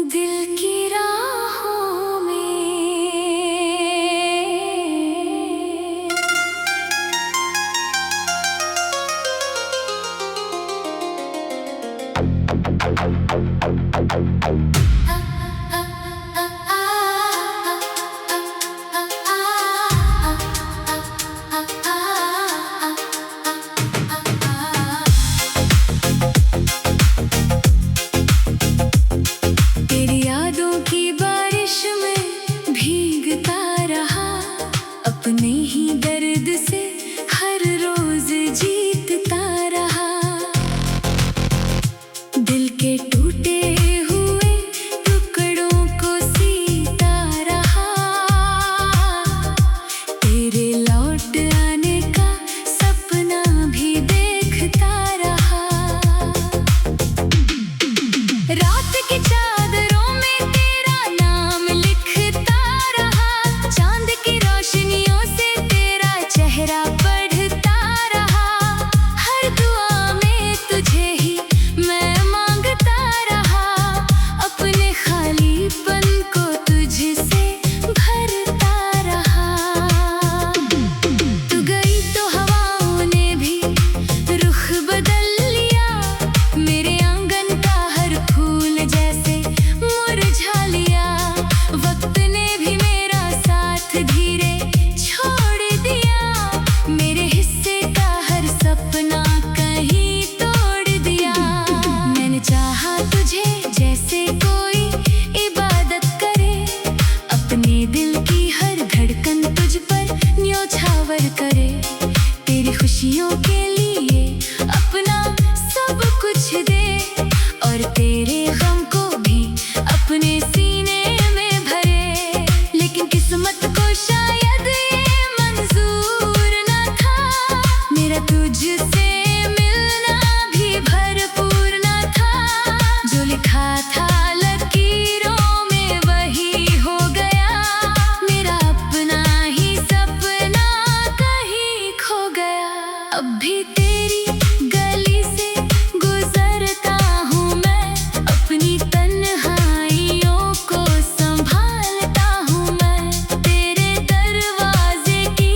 दिल की राहों में तेरी यादों की बारिश में भीगता रहा, अपने ही दर्द से हर रोज जीतता रहा। दिल के टूटे हुए टुकड़ों को सीता रहा, तेरे लौट आने का सपना भी देखता रहा। रात की चादरों में तेरा नाम लिखता रहा, चांद की रोशनियों से तेरा चेहरा पढ़ता रहा। हर दुआ में तुझे ही मैं मांगता रहा, अपने खालीपन को तुझसे भरता रहा। तू गई तो हवाओं ने भी रुख बदल लिया, मेरे आंगन का हर फूल जैसे मुरझा लिया। वक्त ने भी मेरा साथ धीरे छोड़ दिया, मेरे हिस्से का हर सपना कहीं तोड़ दिया। मैंने चाहा तुझे जैसे कोई इबादत करे, अपने दिल की हर धड़कन तुझ पर न्योछावर करे। तेरी खुशियों के लिए अपना सब कुछ दे, और तेरे गम को भी अपने सीने में भरे। लेकिन किस्मत को शायद ये मंजूर न था, मेरा तुझसे मिलना भी भरपूर न था। जो लिखा था लकीरों में वही हो गया, मेरा अपना ही सपना कहीं खो गया। अब भी तेरी गली से गुजरता हूँ मैं, अपनी तन्हाइयों को संभालता हूँ मैं। तेरे दरवाजे की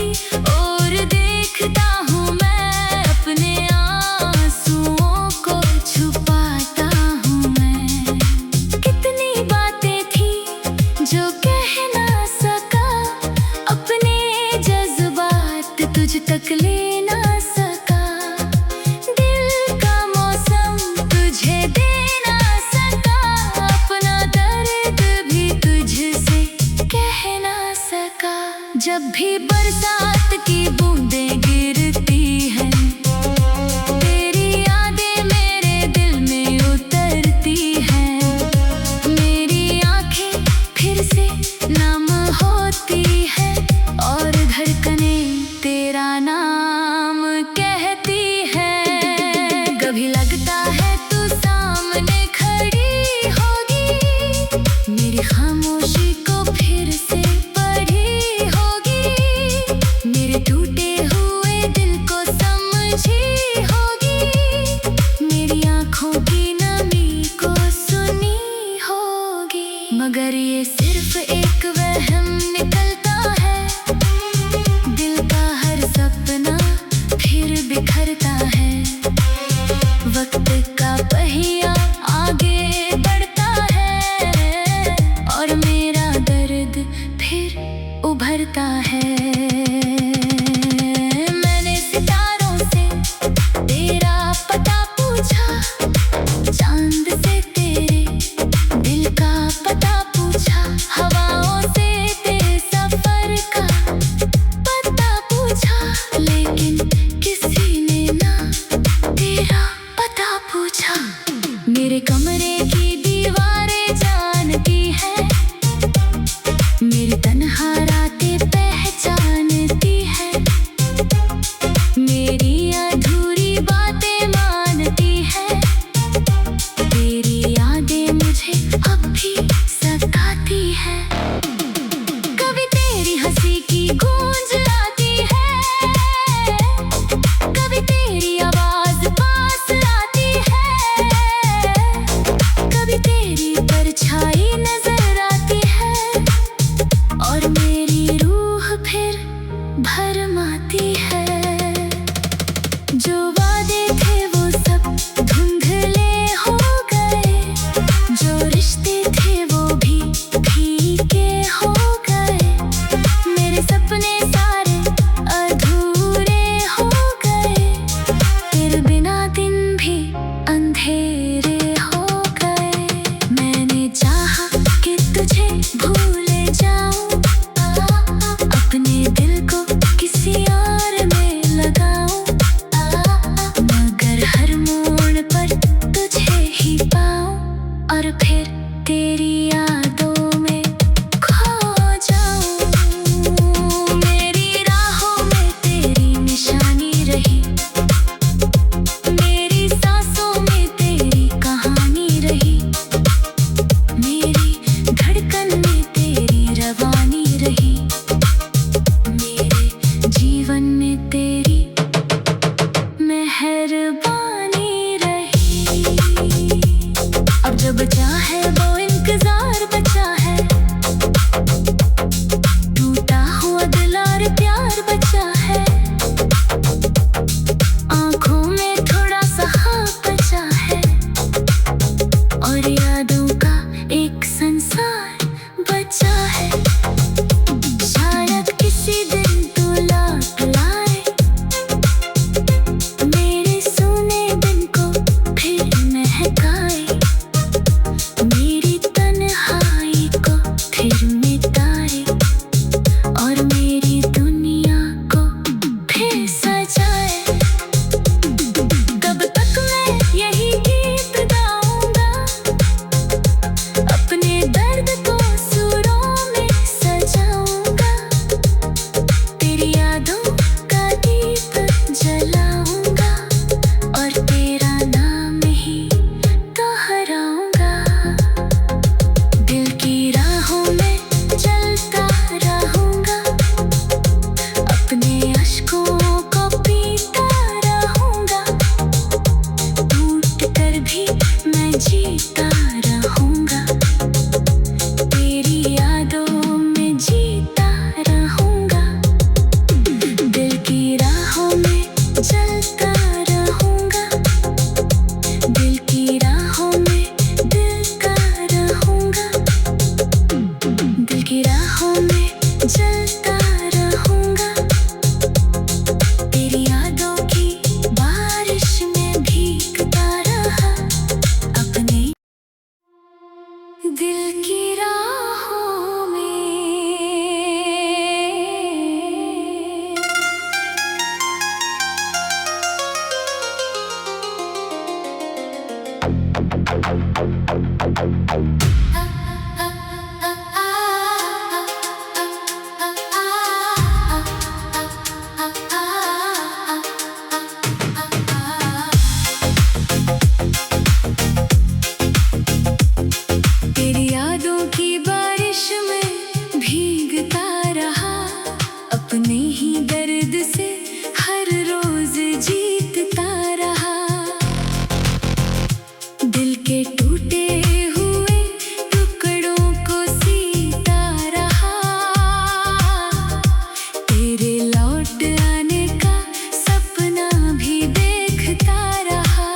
ओर देखता हूँ मैं, अपने आंसुओं को छुपाता हूँ मैं। कितनी बातें थी जो कह ना सका, अपने जज्बात तुझ तक ले ना सका। दिल का मौसम तुझे दे ना सका, अपना दर्द भी तुझसे कह ना सका। जब भी बरसात की बूंदें गिरती हैं, तेरी यादें मेरे दिल में उतरती हैं। मेरी आंखें फिर से नम होती हैं, और धड़कनें तेरा नाम कहती हैं। कभी लगता है तू सामने खड़ी होगी, मेरी खामोशी को फिर से पढ़ी होगी। मेरे टूटे हुए दिल को समझी होगी, मेरी आंखों की नमी को सुनी होगी। मगर ये सिर्फ एक वहम निकलता है, दिल का हर सपना फिर बिखरता है। वक्त का पहिया आगे बढ़ता है, और मेरा दर्द फिर उभरता है। मैंने सितारों से तेरा पता पूछा, चांद से तेरे दिल का पता पूछा। हवाओं से तेरे सफर का पता पूछा, लेकिन किसी ने ना तेरा पता पूछा। मेरे कमरे की दीवारें जानती है, मेरी तन्हा रातें पहचानती है। मेरी अधूरी बातें मानती है, तेरी यादें मुझे अब भी सताती है। कभी तेरी हंसी की गूंज आती है, कभी तेरी आवाज पास आती है, कभी तेरी परछाई और फिर तेरी यादों में खो जाऊं। मेरी राहों में तेरी निशानी रही, मेरी सांसों में तेरी कहानी रही, मेरी धड़कन में तेरी रवानी रही, मेरे जीवन में तेरी मेहरबानी रही। अब जो बचा है वो इंतजार बचा है, टूटा हुआ दिल और प्यार बचा है, आंखों में थोड़ा सा ख्वाब बचा है, और यादों का एक संसार बचा है। शायद किसी दिन तू लौट लाए मेरे सोने दिन को फिर महकाए, मेरी तन्हाई को फिर मिटाए, और मेरी दुनिया को फिर सजाए। कब तक मैं यही गीत गाऊंगा, अपने दर्द को सुरों में सजाऊंगा, तेरी यादों का दीप जलाऊंगा, और तेरा नाम ही दोहराऊंगा। दिल की राहों में चलता रहूंगा, अपने अश्कों को पीता रहूंगा, टूट कर भी मैं जीता रहूंगा, तेरी यादों में जीता रहूंगा। दिल की राहों में चलता रहूंगा, दिल की राहों में दिल का रहूंगा, दिल की राहों में चलता रहूंगा, तेरी यादों की बारिश में भीगता रहा, अपने दिल की राहों में। तेरी यादों की बारिश में भीगता रहा, अपने ही दर्द से हर रोज जीतता रहा, दिल के टूटे हुए टुकड़ों को सीता रहा, तेरे लौट आने का सपना भी देखता रहा।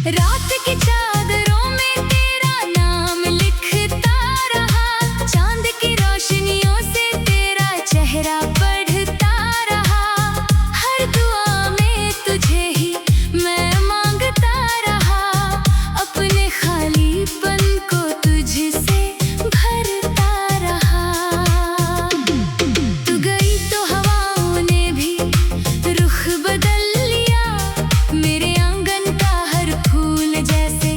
रात की चादरों में तेरा नाम लिखता रहा, चांद की रोशनियों से तेरा चेहरा पढ़ता रहा, हर दुआ में तुझे ही मैं मांगता रहा, अपने खालीपन को तुझसे भरता रहा। तू गई तो हवाओं ने भी रुख बदल लिया, मेरे आंगन का हर फूल जैसे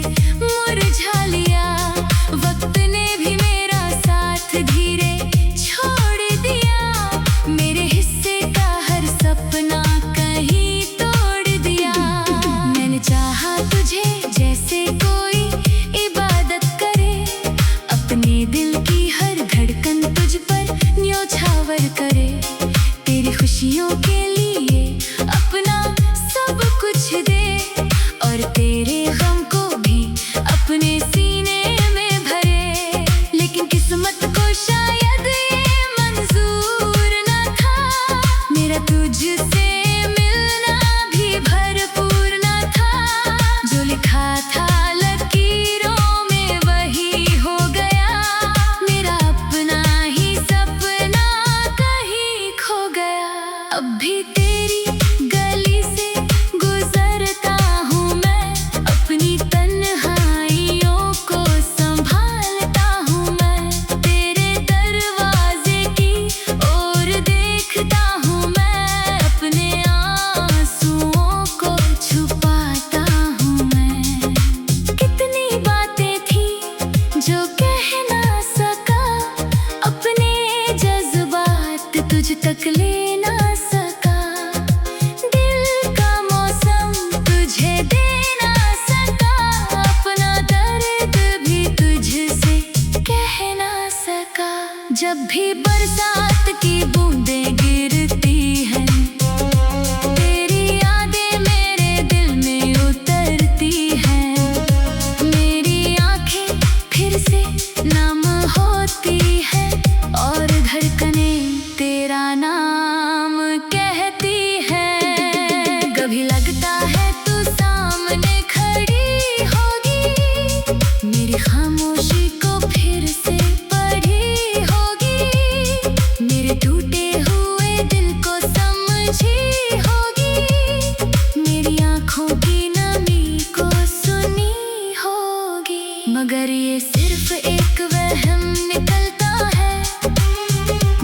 मगर ये सिर्फ एक वहम निकलता है।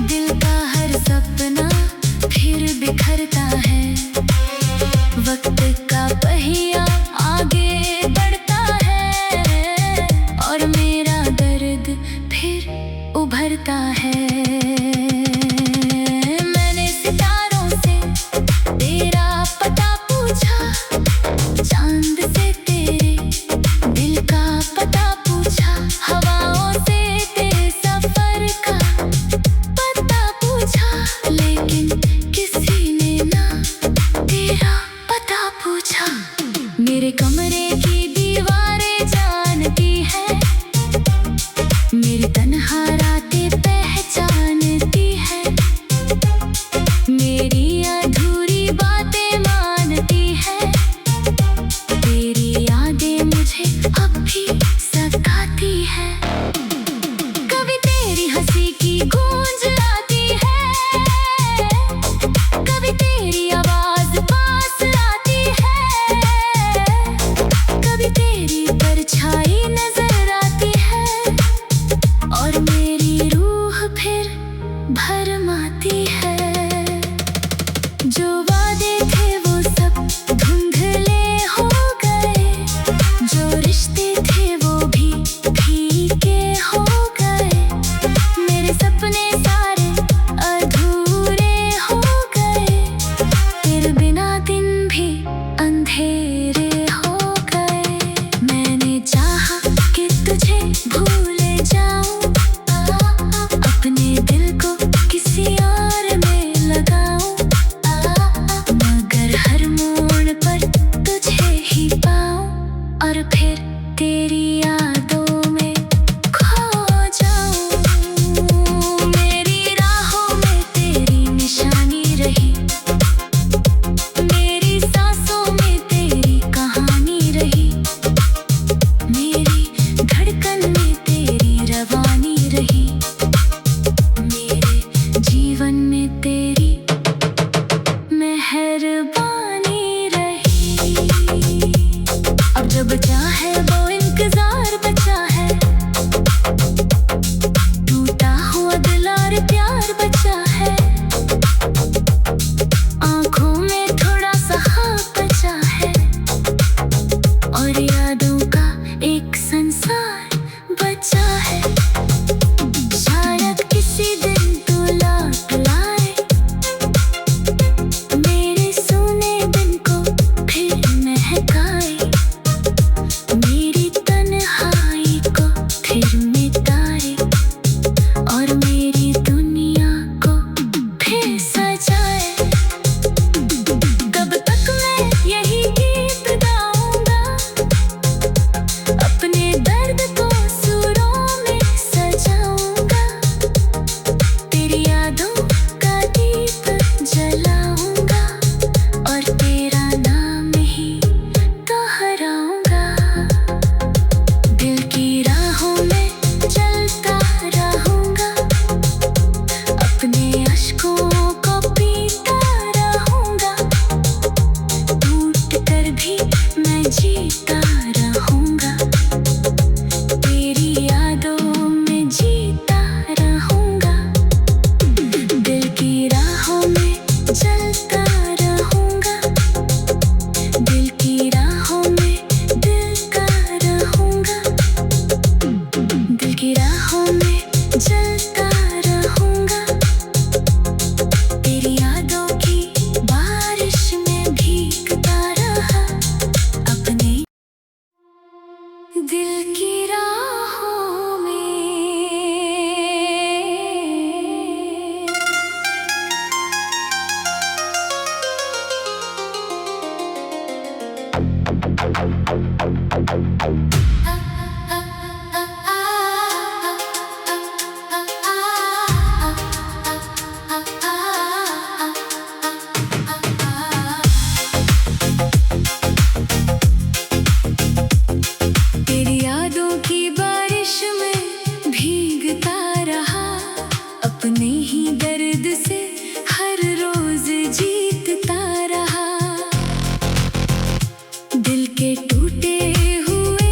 दिल का हर सपना फिर बिखरता है। वक्त का पहिया आगे बढ़ता है और मेरा दर्द फिर उभरता है। मैंने सितारों से तेरा पता पूछा, चांद से तेरे दिल का पता पूछा, हवाओं से तेरे सफर का पता पूछा, लेकिन किसी ने ना तेरा पता पूछा। मेरे कमरे की दीवारें जानती है, मेरी तन्हा रातें पहचानती है, मेरी अधूरी बातें मानती है। तेरी यादें मुझे अब भी सताती है। कभी तेरी हंसी की गूंज आती है, कभी तेरी आवाज पास आती है, कभी तेरी परछाई नजर आती है और मेरी रूह फिर भरमाती है। जो वादे थे वो सब धुंधले हो गए, जो रिश्ते थे वो भी फीके हो गए, मेरे सपने सारे अधूरे हो गए, तेरे बिना दिन भी अंधेरे हो गए। मैंने चाहा कि तुझे भूल जाऊं, अपने दिल को किसी और में लगाऊं, मगर हर मोड़ पर तुझे ही पाऊं और फिर तेरी यादों में खो जाऊं। मेरी राहों में तेरी निशानी रही, मेरी सांसों में तेरी कहानी रही, मेरी धड़कन में तेरी रवानी रही, मेरे जीवन में तेरी मेहरबानी रही। अब जो बचा है वो इंतजार बचा है, टूटा हुआ दिल और प्यार बचा है, आंखों में थोड़ा सा ख्वाब बचा है और यादों का एक संसार बचा है। शायद किसी दिन तू लौट लाए, मेरे सोने दिन को फिर महकाए, मेरी तन्हाई को फिर मिटाए और मेरी दुनिया को फिर सजाए। कब तक मैं यही गीत गाऊंगा, अपने दर्द को सुरों में सजाऊंगा, तेरी यादों का दीप जलाऊंगा और तेरा नाम ही दोहराऊंगा। दिल की राहों में चलता रहूंगा, अपने अश्कों को पीता रहूंगा, टूट कर भी मैं जीता रहूंगा, तेरी यादों में जीता रहूंगा। दिल की राहों में चलता रहूंगा, दिल की राहों में दिल का रहूंगा, दिल की राहों में चलता रहूंगा, तेरी यादों की बारिश में भीगता रहा, अपने दिल की राहों में। तेरी यादों की बारिश में भीगता रहा, अपने ही दर्द से हर रोज जीतता रहा। दिल के टूटे हुए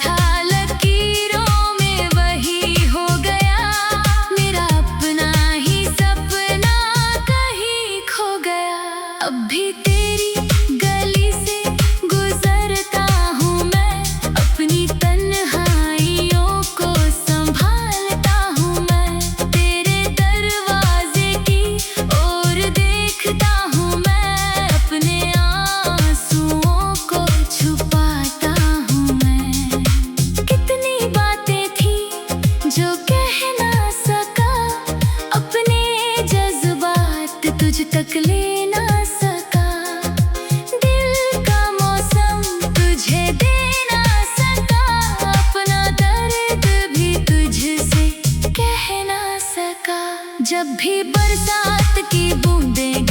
था लकीरों में वही हो गया, मेरा अपना ही सपना कहीं खो गया। अब भी तेरी गली से गुजरता हूँ मैं, अपनी तन्हाइयों को संभालता हूँ मैं, तेरे दरवाजे की ओर देखता हूँ मैं, अपने आंसुओं को छुपाता हूँ मैं। कितनी बातें थी जो कह ना सका, अपने जज्बात तुझ तक ले ना सका, दिल का मौसम तुझे दे ना सका, अपना दर्द भी तुझसे कह ना सका। जब भी बरसात की बूंदें